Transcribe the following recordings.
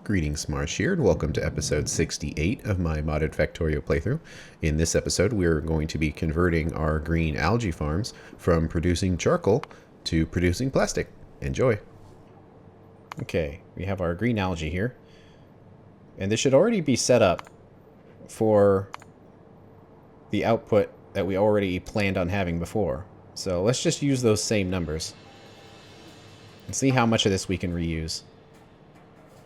Greetings, Marsh here, and welcome to episode 68 of my modded Factorio playthrough. In this episode, we're going to be converting our green algae farms from producing charcoal to producing plastic. Enjoy! Okay, we have our green algae here. And this should already be set up for the output that we already planned on having before. So let's just use those same numbers and see how much of this we can reuse.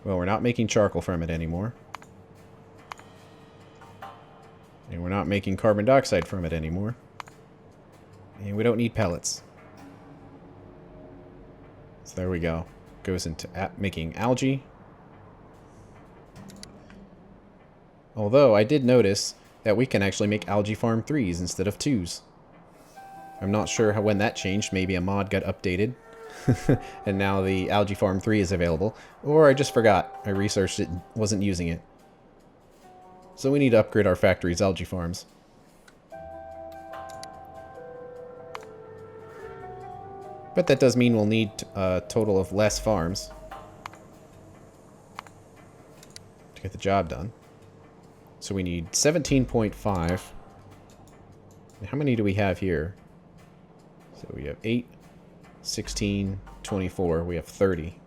Well, we're not making charcoal from it anymore. And we're not making carbon dioxide from it anymore. And we don't need pellets. So there we go. Goes into making algae. Although I did notice that we can actually make algae farm 3s instead of 2s. I'm not sure when that changed. Maybe a mod got updated. And now the Algae Farm 3 is available. Or I just forgot. I researched it, wasn't using it. So we need to upgrade our factory's algae farms. But that does mean we'll need a total of less farms to get the job done. So we need 17.5. How many do we have here? So we have 8. 16, 24, we have 30.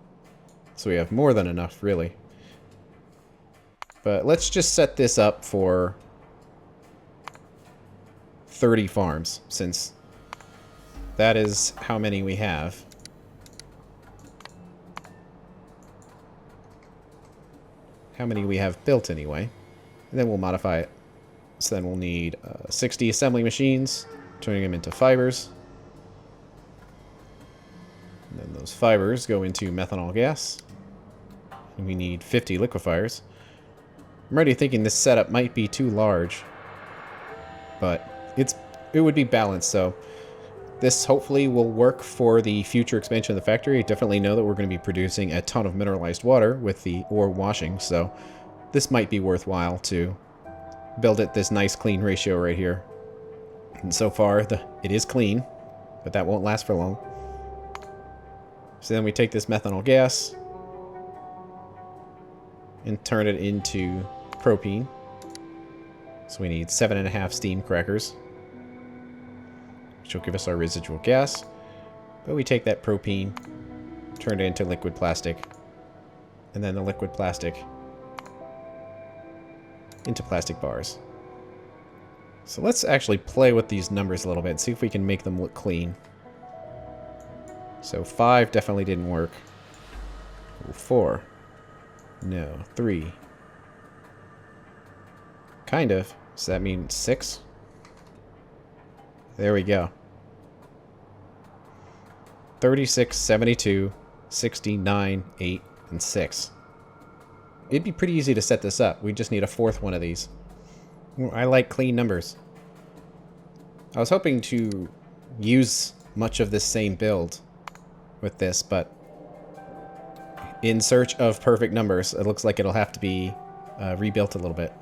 So we have more than enough, really. But let's just set this up for 30 farms, since that is how many we have. How many we have built, anyway. And then we'll modify it. So then we'll need 60 assembly machines, turning them into fibers. And then those fibers go into methanol gas. And we need 50 liquefiers. I'm already thinking this setup might be too large. But it would be balanced, so this hopefully will work for the future expansion of the factory. I definitely know that we're going to be producing a ton of mineralized water with the ore washing, so this might be worthwhile to build it this nice clean ratio right here. And so far, it is clean, but that won't last for long. So then we take this methanol gas and turn it into propane. So we need 7.5 steam crackers, which will give us our residual gas. But we take that propane, turn it into liquid plastic, and then the liquid plastic into plastic bars. So let's actually play with these numbers a little bit and see if we can make them look clean. So 5 definitely didn't work. Ooh, 4. No. 3. Kind of. Does that mean 6? There we go. 36, 72, 69, 8, and 6. It'd be pretty easy to set this up. We just need a 4th one of these. I like clean numbers. I was hoping to use much of this same build with this, but in search of perfect numbers, it looks like it'll have to be rebuilt a little bit.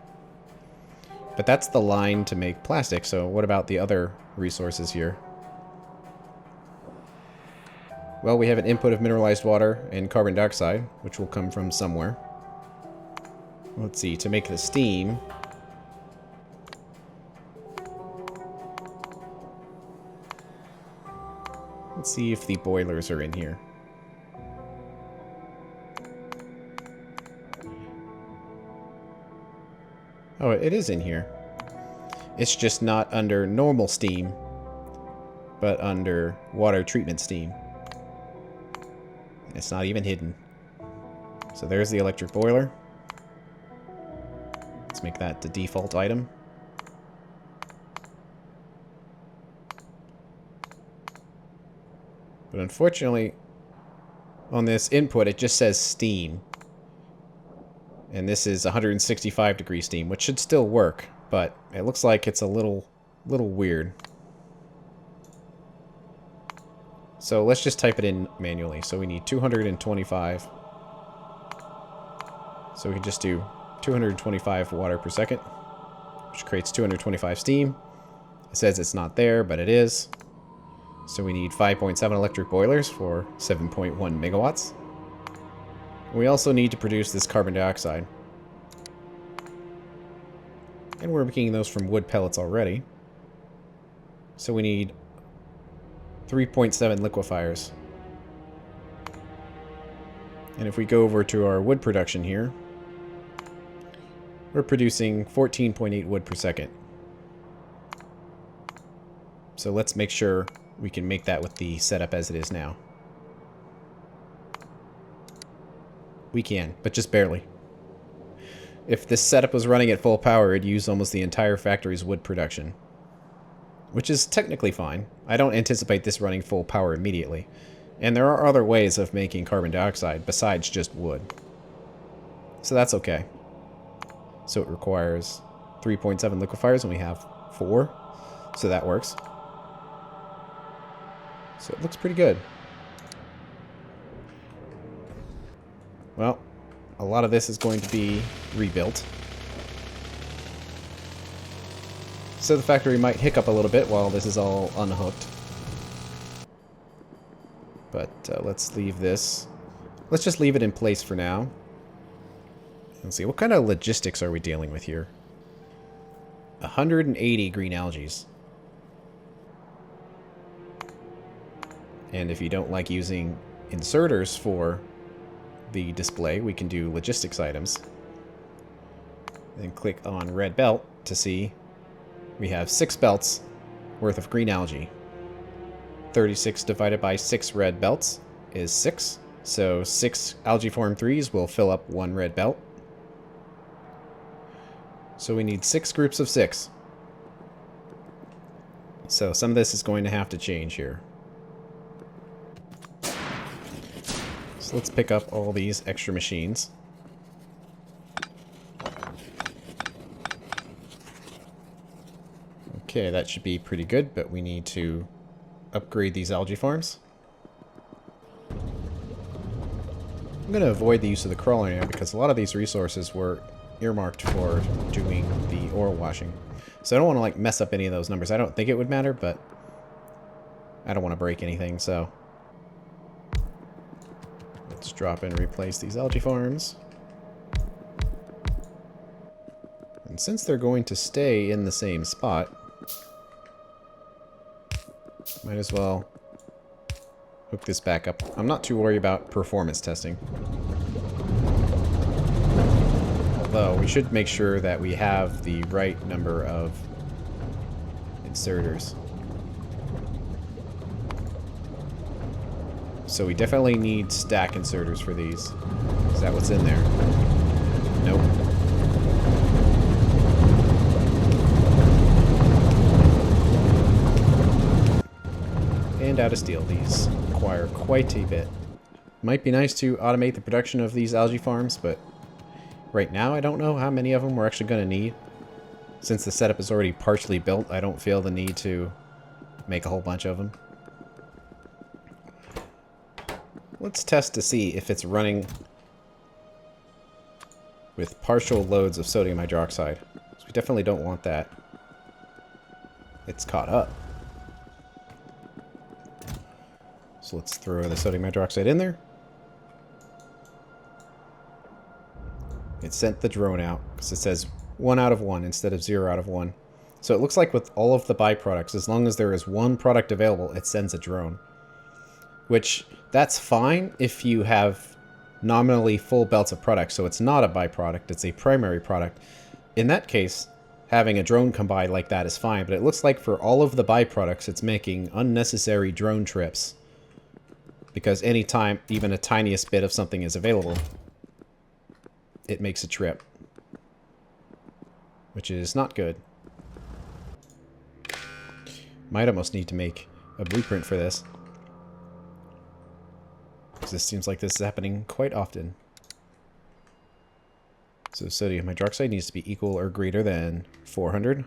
But that's the line to make plastic, so what about the other resources here? Well, we have an input of mineralized water and carbon dioxide, which will come from somewhere. Let's see, to make the steam, let's see if the boilers are in here. Oh, it is in here. It's just not under normal steam, but under water treatment steam. It's not even hidden. So there's the electric boiler. Let's make that the default item. But unfortunately, on this input, it just says steam. And this is 165 degree steam, which should still work, but it looks like it's a little weird. So let's just type it in manually. So we need 225. So we can just do 225 water per second, which creates 225 steam. It says it's not there, but it is. So we need 5.7 electric boilers for 7.1 megawatts. We also need to produce this carbon dioxide. And we're making those from wood pellets already. So we need 3.7 liquefiers. And if we go over to our wood production here, we're producing 14.8 wood per second. So let's make sure we can make that with the setup as it is now. We can, but just barely. If this setup was running at full power, it'd use almost the entire factory's wood production. Which is technically fine. I don't anticipate this running full power immediately. And there are other ways of making carbon dioxide besides just wood. So that's okay. So it requires 3.7 liquefiers and we have 4. So that works. So it looks pretty good. Well, a lot of this is going to be rebuilt. So the factory might hiccup a little bit while this is all unhooked. But let's leave this. Let's just leave it in place for now. Let's see, what kind of logistics are we dealing with here? 180 green algae. And if you don't like using inserters for the display, we can do logistics items. Then click on red belt to see we have 6 belts worth of green algae. 36 divided by 6 red belts is 6. So 6 algae form 3s will fill up 1 red belt. So we need 6 groups of 6. So some of this is going to have to change here. So let's pick up all these extra machines. Okay, that should be pretty good, but we need to upgrade these algae farms. I'm going to avoid the use of the crawler now because a lot of these resources were earmarked for doing the ore washing. So I don't want to like mess up any of those numbers. I don't think it would matter, but I don't want to break anything, so let's drop and replace these algae farms. And since they're going to stay in the same spot, might as well hook this back up. I'm not too worried about performance testing. Although, we should make sure that we have the right number of inserters. So we definitely need stack inserters for these. Is that what's in there? Nope. And out of steel. These require quite a bit. Might be nice to automate the production of these algae farms, but right now I don't know how many of them we're actually going to need. Since the setup is already partially built, I don't feel the need to make a whole bunch of them. Let's test to see if it's running with partial loads of sodium hydroxide. So we definitely don't want that. It's caught up. So let's throw the sodium hydroxide in there. It sent the drone out because it says 1 out of 1 instead of 0 out of 1. So it looks like with all of the byproducts, as long as there is one product available, it sends a drone. Which, that's fine if you have nominally full belts of product, so it's not a byproduct, it's a primary product. In that case, having a drone come by like that is fine, but it looks like for all of the byproducts, it's making unnecessary drone trips. Because anytime even a tiniest bit of something is available, it makes a trip. Which is not good. Might almost need to make a blueprint for this. Because this seems like this is happening quite often. So sodium hydroxide needs to be equal or greater than 400.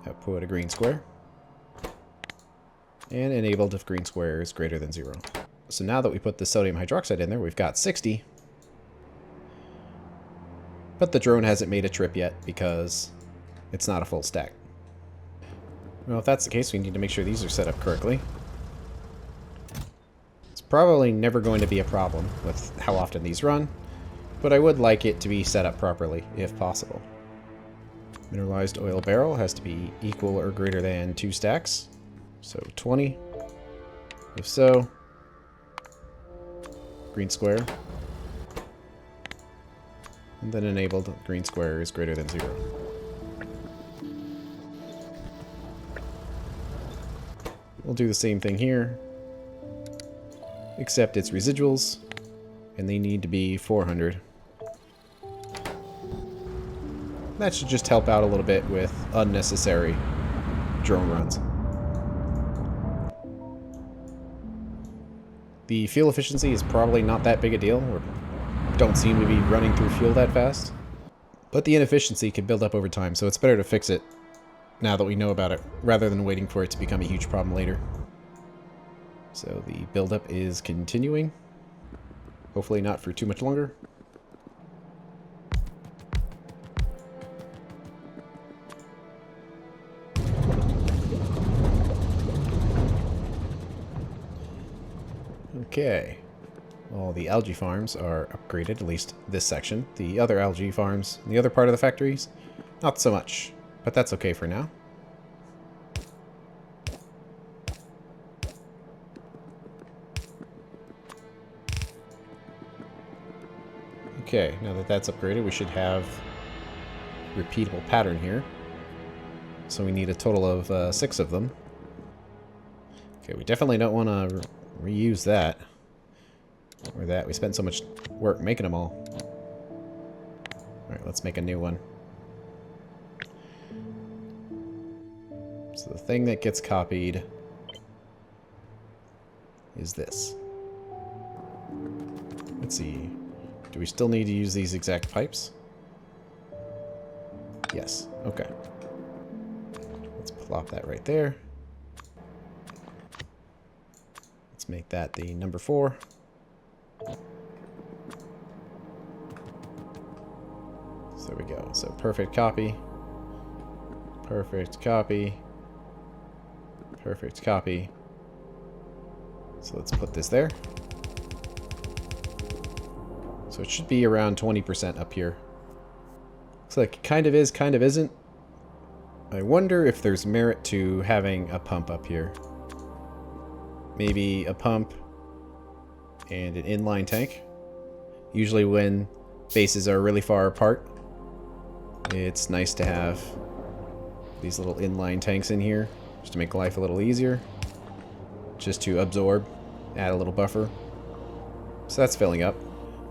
Output a green square. And enabled if green square is greater than 0. So now that we put the sodium hydroxide in there, we've got 60. But the drone hasn't made a trip yet because it's not a full stack. Well, if that's the case, we need to make sure these are set up correctly. Let's probably never going to be a problem with how often these run, but I would like it to be set up properly, if possible. Mineralized oil barrel has to be equal or greater than 2 stacks, so 20. If so, green square. And then enabled green square is greater than 0. We'll do the same thing here, except it's residuals, and they need to be 400. That should just help out a little bit with unnecessary drone runs. The fuel efficiency is probably not that big a deal. We don't seem to be running through fuel that fast. But the inefficiency can build up over time, so it's better to fix it now that we know about it, rather than waiting for it to become a huge problem later. So the buildup is continuing. Hopefully not for too much longer. Okay. All the algae farms are upgraded, at least this section. The other algae farms, the other part of the factories, not so much. But that's okay for now. Okay, now that that's upgraded, we should have a repeatable pattern here. So we need a total of 6 of them. Okay, we definitely don't want to reuse that. Or that. We spent so much work making them all. Alright, let's make a new one. So the thing that gets copied is this. Let's see. Do we still need to use these exact pipes? Yes. Okay. Let's plop that right there. Let's make that the number 4. So there we go. So perfect copy. Perfect copy. Perfect copy. So let's put this there. So it should be around 20% up here. Looks like it kind of is, kind of isn't. I wonder if there's merit to having a pump up here. Maybe a pump and an inline tank. Usually when bases are really far apart, it's nice to have these little inline tanks in here just to make life a little easier. Just to absorb, add a little buffer. So that's filling up.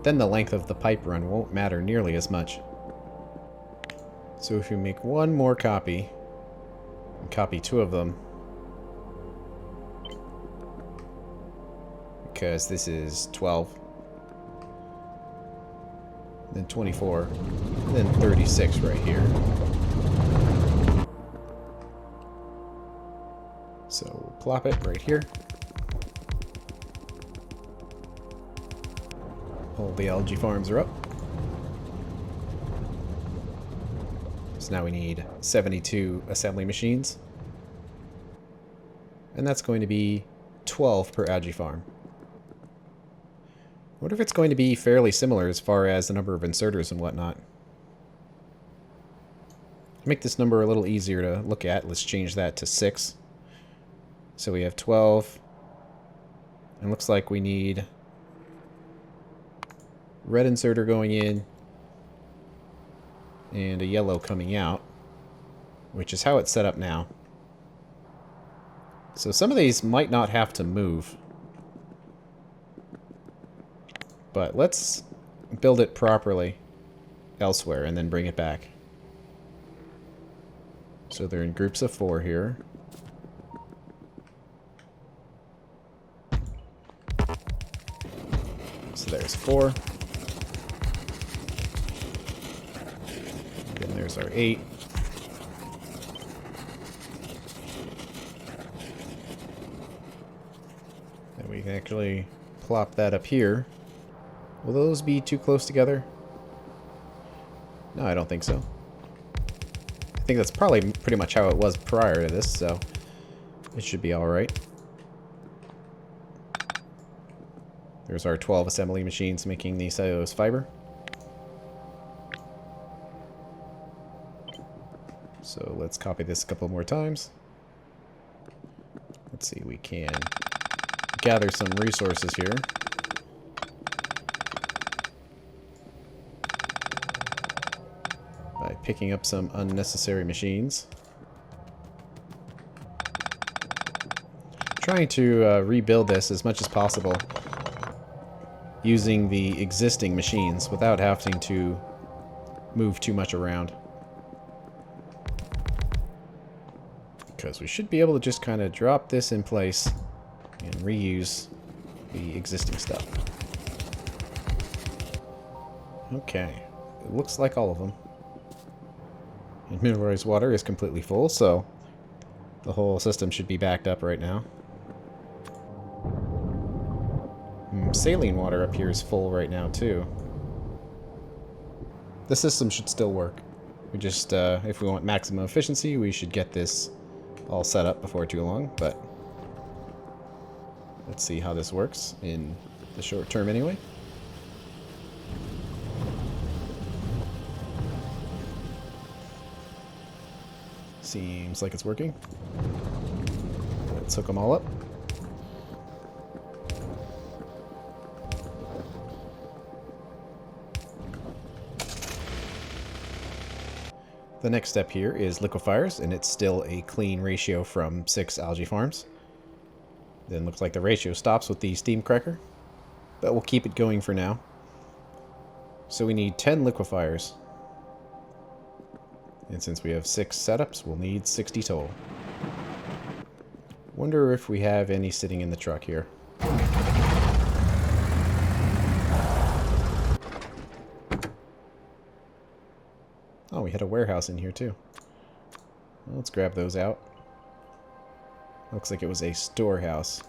Then the length of the pipe run won't matter nearly as much. So if you make one more copy, and copy 2 of them, because this is 12, then 24, then 36 right here. So we'll plop it right here. All the algae farms are up. So now we need 72 assembly machines. And that's going to be 12 per algae farm. I wonder if it's going to be fairly similar as far as the number of inserters and whatnot. To make this number a little easier to look at, let's change that to 6. So we have 12. And looks like we need red inserter going in and a yellow coming out, which is how it's set up now. So some of these might not have to move, but let's build it properly elsewhere and then bring it back. So they're in groups of 4 here. So there's 4. Then there's our 8. And we can actually plop that up here. Will those be too close together? No, I don't think so. I think that's probably pretty much how it was prior to this, so it should be alright. There's our 12 assembly machines making the cellulose fiber. So let's copy this a couple more times. Let's see, we can gather some resources here. By picking up some unnecessary machines. Trying to rebuild this as much as possible using the existing machines without having to move too much around. Because we should be able to just kind of drop this in place and reuse the existing stuff. Okay, it looks like all of them. And mineralized water is completely full, so the whole system should be backed up right now. Saline water up here is full right now, too. The system should still work. We just, if we want maximum efficiency, we should get this all set up before too long, but let's see how this works in the short term anyway. Seems like it's working. Let's hook them all up. The next step here is liquefiers, and it's still a clean ratio from 6 algae farms. Then looks like the ratio stops with the steam cracker, but we'll keep it going for now. So we need 10 liquefiers. And since we have 6 setups, we'll need 60 total. Wonder if we have any sitting in the truck here. Oh, we had a warehouse in here too. Well, let's grab those out. Looks like it was a storehouse.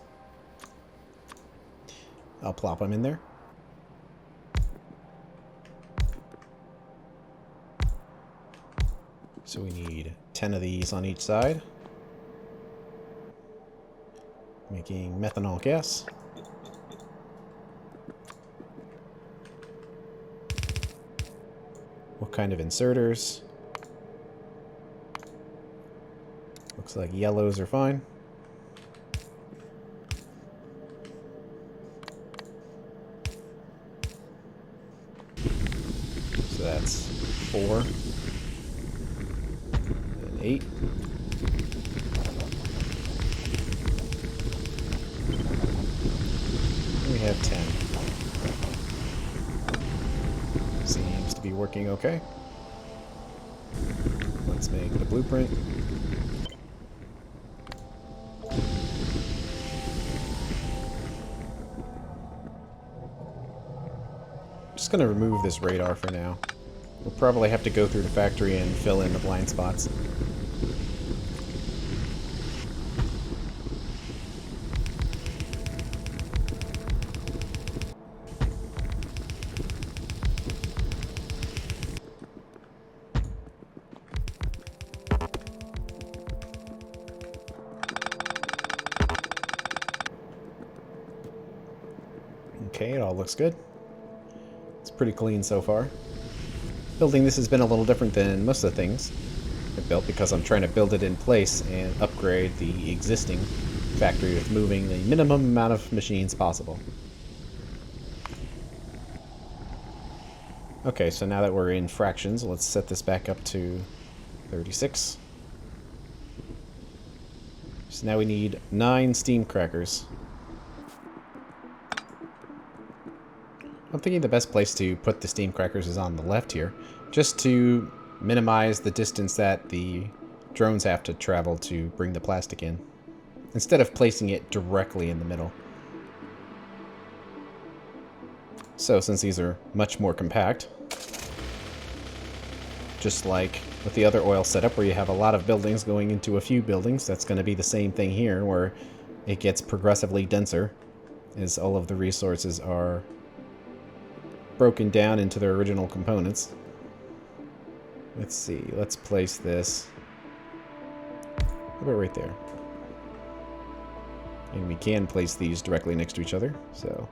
I'll plop them in there. So we need 10 of these on each side. Making methanol gas. What kind of inserters? Looks like yellows are fine. So that's 4 and 8. And we have 10. Seems to be working okay. Let's make the blueprint. Just gonna remove this radar for now. We'll probably have to go through the factory and fill in the blind spots. Okay, it all looks good. It's pretty clean so far. Building this has been a little different than most of the things I've built because I'm trying to build it in place and upgrade the existing factory with moving the minimum amount of machines possible. Okay, so now that we're in fractions, let's set this back up to 36. So now we need 9 steam crackers. I'm thinking the best place to put the steam crackers is on the left here, just to minimize the distance that the drones have to travel to bring the plastic in, instead of placing it directly in the middle. So since these are much more compact, just like with the other oil setup where you have a lot of buildings going into a few buildings, that's going to be the same thing here where it gets progressively denser as all of the resources are broken down into their original components. Let's see, let's place this how about right there. And we can place these directly next to each other, so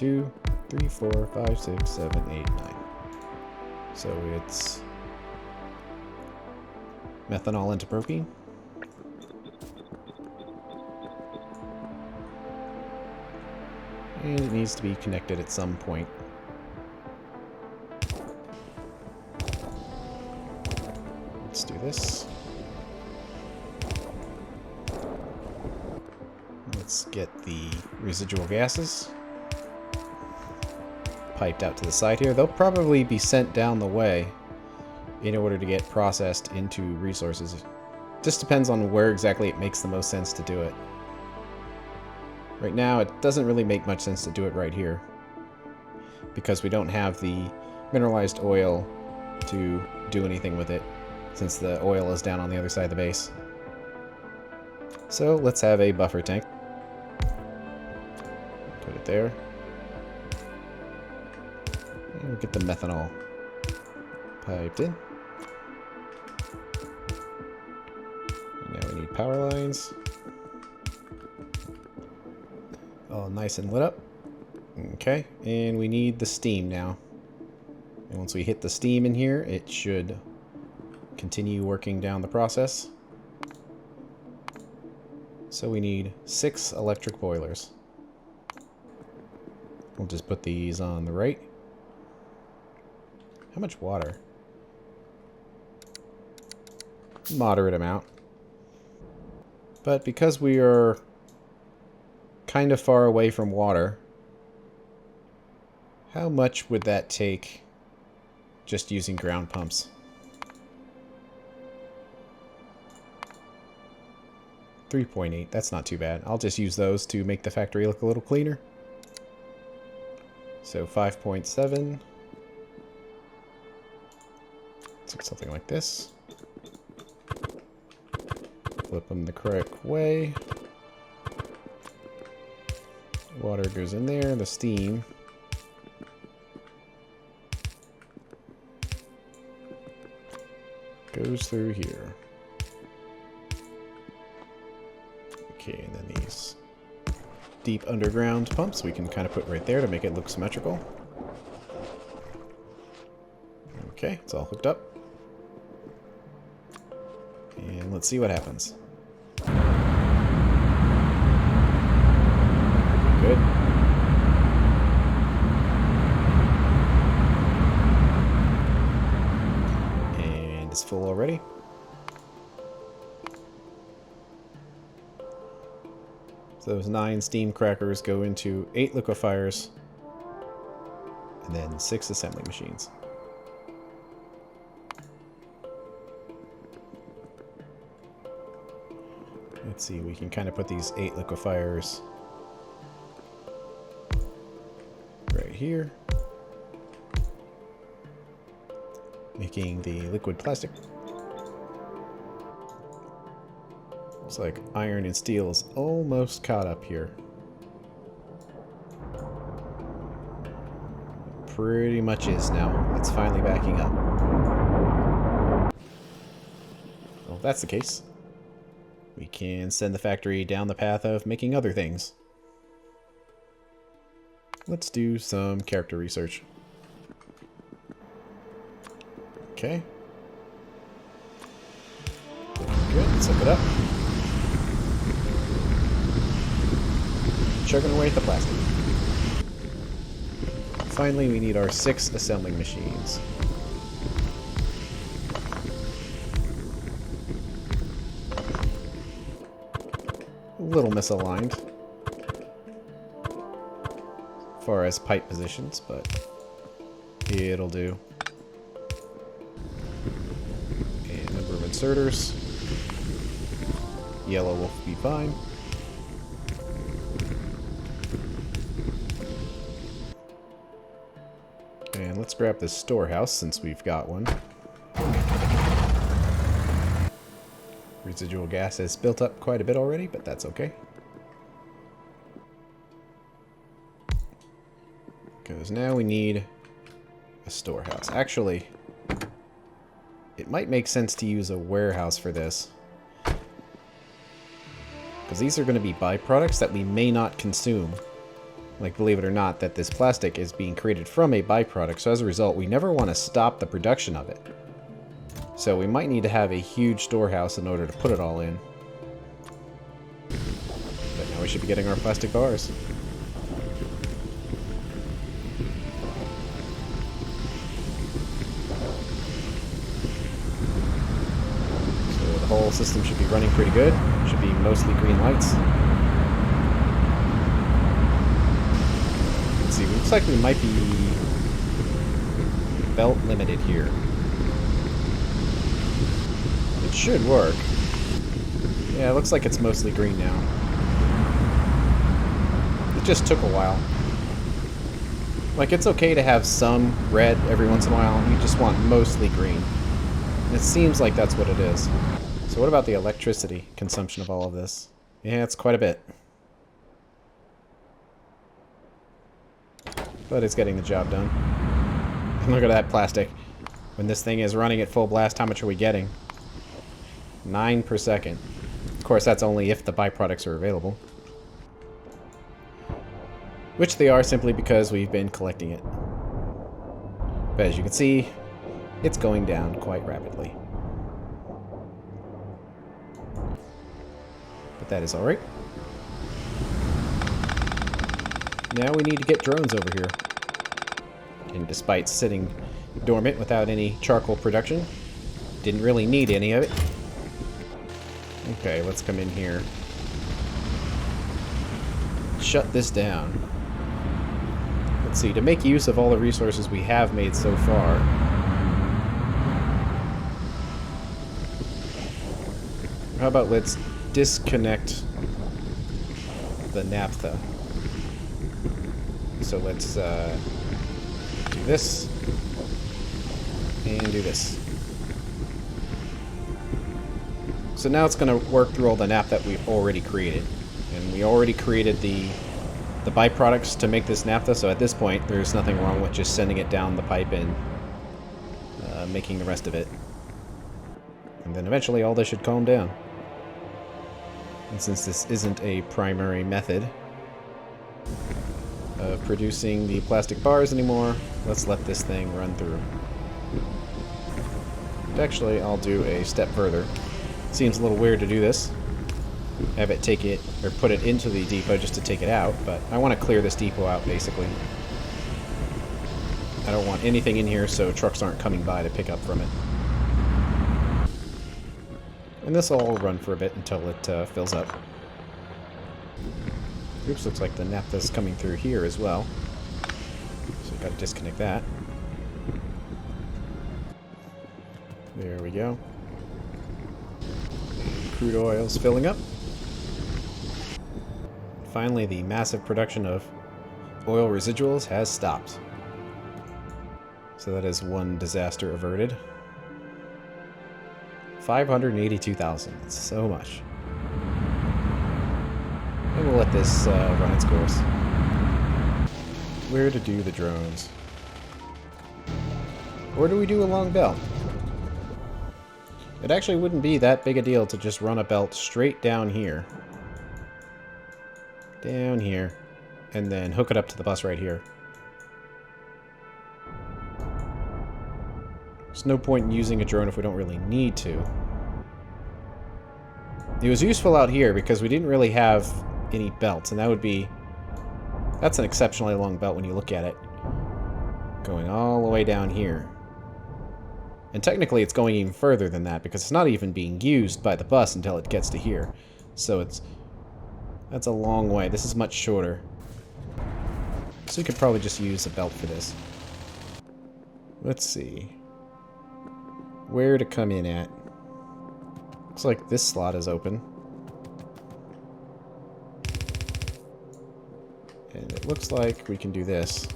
2, 3, 4, 5, 6, 7, 8, 9. So it's methanol into propene. And it needs to be connected at some point. Let's do this. Let's get the residual gases piped out to the side here. They'll probably be sent down the way in order to get processed into resources. Just depends on where exactly it makes the most sense to do it. Right now, it doesn't really make much sense to do it right here, because we don't have the mineralized oil to do anything with it, since the oil is down on the other side of the base. So let's have a buffer tank. Put it there. And we'll get the methanol piped in. And now we need power lines. All nice and lit up. Okay, and we need the steam now. And once we hit the steam in here, it should continue working down the process. So we need 6 electric boilers. We'll just put these on the right. How much water? Moderate amount. But because we are kind of far away from water, how much would that take just using ground pumps? $3.8, that's not too bad. I'll just use those to make the factory look a little cleaner. So 5.7. Let's do something like this. Flip them the correct way. Water goes in there, the steam goes through here. Okay, and then these deep underground pumps we can kind of put right there to make it look symmetrical. Okay, it's all hooked up. And let's see what happens. Good. And it's full already. So those 9 steam crackers go into 8 liquefiers and then 6 assembly machines. Let's see, we can kind of put these 8 liquefiers right here, making the liquid plastic. Looks like iron and steel is almost caught up here. Pretty much is now. It's finally backing up. Well, if that's the case, we can send the factory down the path of making other things. Let's do some character research. Okay. Good, let's look it up. Chugging away at the plastic. Finally, we need our 6 assembling machines. A little misaligned as far as pipe positions, but it'll do. And number of inserters. Yellow will be fine. And let's grab this storehouse since we've got one. Residual gas has built up quite a bit already, but that's okay. Because now we need a storehouse. Actually, it might make sense to use a warehouse for this. Because these are going to be byproducts that we may not consume. like, believe it or not, that this plastic is being created from a byproduct. So as a result, we never want to stop the production of it. So we might need to have a huge storehouse in order to put it all in. But now we should be getting our plastic bars. So the whole system should be running pretty good. Should be mostly green lights. Let's see, looks like we might be belt limited here. It should work. Yeah, it looks like it's mostly green now. It just took a while. Like, it's okay to have some red every once in a while. You just want mostly green. And it seems like that's what it is. So what about the electricity consumption of all of this? Yeah, it's quite a bit. But it's getting the job done. Look at that plastic. When this thing is running at full blast, how much are we getting? 9 per second. Of course, that's only if the byproducts are available. Which they are, simply because we've been collecting it. But as you can see, it's going down quite rapidly. But that is alright. Now we need to get drones over here. And despite sitting dormant without any charcoal production, didn't really need any of it. Okay, let's come in here. Shut this down. Let's see, to make use of all the resources we have made so far. How about let's disconnect the naphtha. So let's do this and do this. So now it's going to work through all the naphtha that we've already created. And we already created the byproducts to make this naphtha, so at this point there's nothing wrong with just sending it down the pipe and making the rest of it. And then eventually all this should calm down. And since this isn't a primary method of producing the plastic bars anymore, let's let this thing run through. Actually, I'll do a step further. Seems a little weird to do this. Have it take it, or put it into the depot just to take it out, but I want to clear this depot out, basically. I don't want anything in here so trucks aren't coming by to pick up from it. And this will all run for a bit until it fills up. Oops, looks like the naphtha's coming through here as well. So we've got to disconnect that. There we go. Crude oil's filling up. Finally, the massive production of oil residuals has stopped. So that is one disaster averted. 582,000. That's so much. And we'll let this run its course. Where to do the drones? Or do we do a long belt? It actually wouldn't be that big a deal to just run a belt straight down here. Down here. And then hook it up to the bus right here. There's no point in using a drone if we don't really need to. It was useful out here because we didn't really have any belts, and that would be... That's an exceptionally long belt when you look at it. Going all the way down here. And technically it's going even further than that because it's not even being used by the bus until it gets to here. So that's a long way. This is much shorter. So you could probably just use a belt for this. Let's see. Where to come in at. Looks like this slot is open. And it looks like we can do this.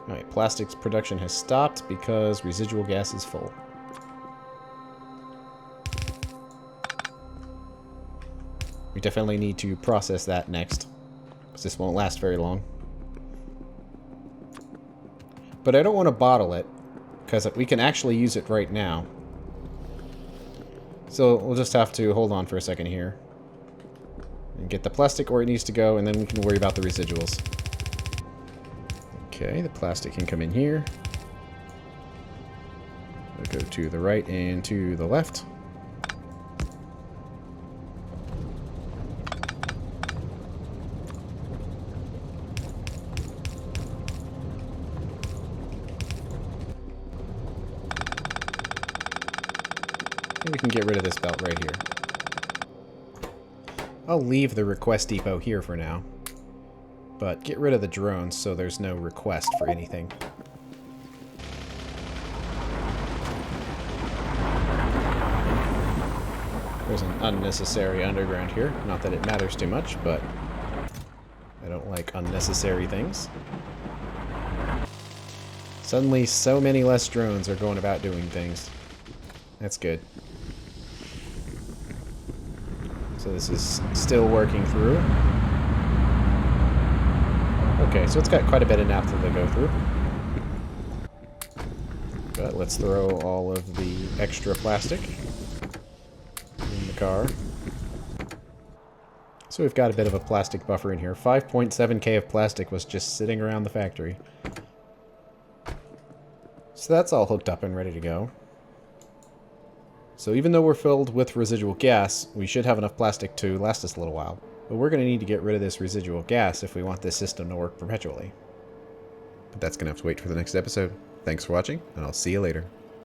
Alright, plastics production has stopped because residual gas is full. We definitely need to process that next, because this won't last very long. But I don't want to bottle it, because we can actually use it right now. So we'll just have to hold on for a second here. And get the plastic where it needs to go, and then we can worry about the residuals. Okay, the plastic can come in here. We'll go to the right and to the left. And we can get rid of this belt right here. I'll leave the request depot here for now, but get rid of the drones so there's no request for anything. There's an unnecessary underground here. Not that it matters too much, but I don't like unnecessary things. Suddenly, so many less drones are going about doing things. That's good. So this is still working through. Okay, so it's got quite a bit of naphtha to go through. But let's throw all of the extra plastic in the car. So we've got a bit of a plastic buffer in here. 5.7K of plastic was just sitting around the factory. So that's all hooked up and ready to go. So even though we're filled with residual gas, we should have enough plastic to last us a little while. But we're going to need to get rid of this residual gas if we want this system to work perpetually. But that's going to have to wait for the next episode. Thanks for watching, and I'll see you later.